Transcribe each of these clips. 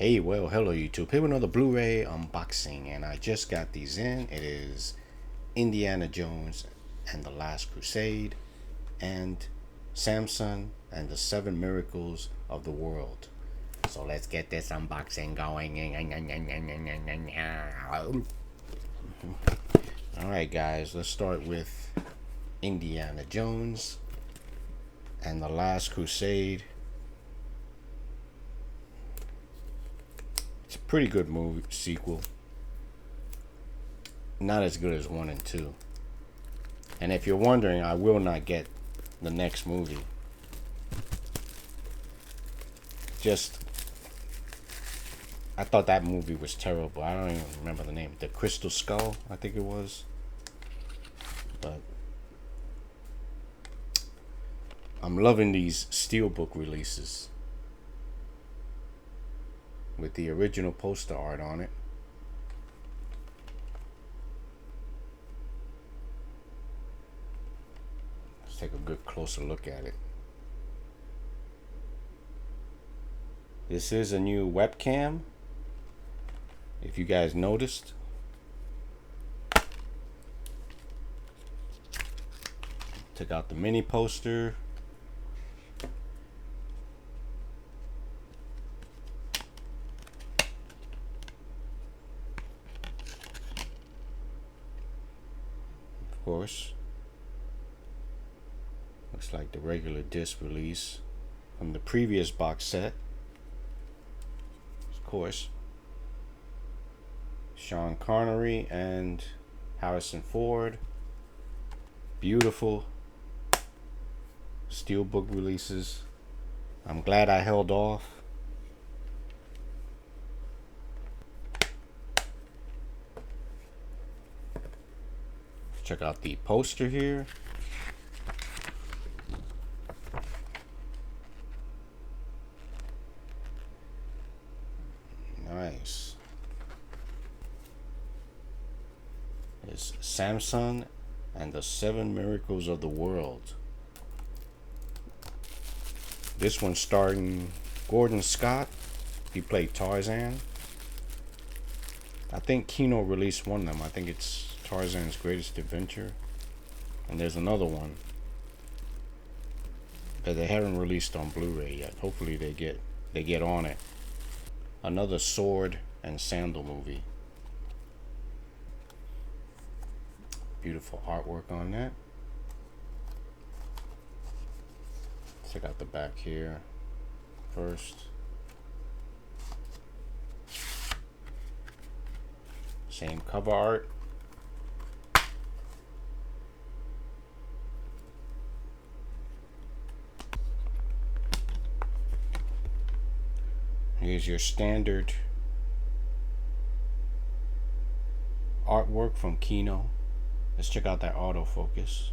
Hey, well, hello YouTube. Here with another Blu-ray unboxing, and I just got these in. It is Indiana Jones and the Last Crusade, and Samson and the Seven Miracles of the World. So let's get this unboxing going. Alright guys, let's start with Indiana Jones and the Last Crusade. It's a pretty good movie sequel. Not as good as 1 and 2. And if you're wondering, I will not get the next movie. I thought that movie was terrible. I don't even remember the name. The Crystal Skull, I think it was. But I'm loving these steelbook releases with the original poster art on it. Let's take a good closer look at it. This is a new webcam, if you guys noticed. Took out the mini poster. Of course, looks like the regular disc release from the previous box set. Of course, Sean Connery and Harrison Ford. Beautiful steelbook releases. I'm glad I held off. Check out the poster here. Nice. It's Samson and the Seven Miracles of the World. This one starring Gordon Scott. He played Tarzan. I think Kino released one of them. I think it's Tarzan's Greatest Adventure. And there's another one that they haven't released on Blu-ray yet. Hopefully they get on it. Another sword and sandal movie. Beautiful artwork on that. Check out the back here first. Same cover art. Here's your standard artwork from Kino. Let's check out that autofocus.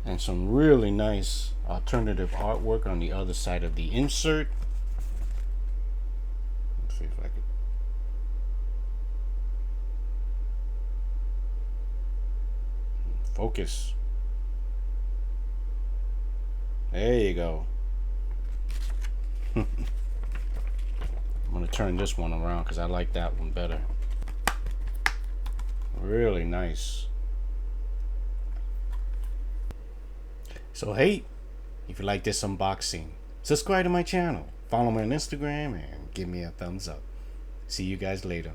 And some really nice alternative artwork on the other side of the insert. Let's see if I could. Focus. There you go. I'm gonna turn this one around because I like that one better. Really nice. So hey, if you like this unboxing, subscribe to my channel, follow me on Instagram, and give me a thumbs up. See you guys later.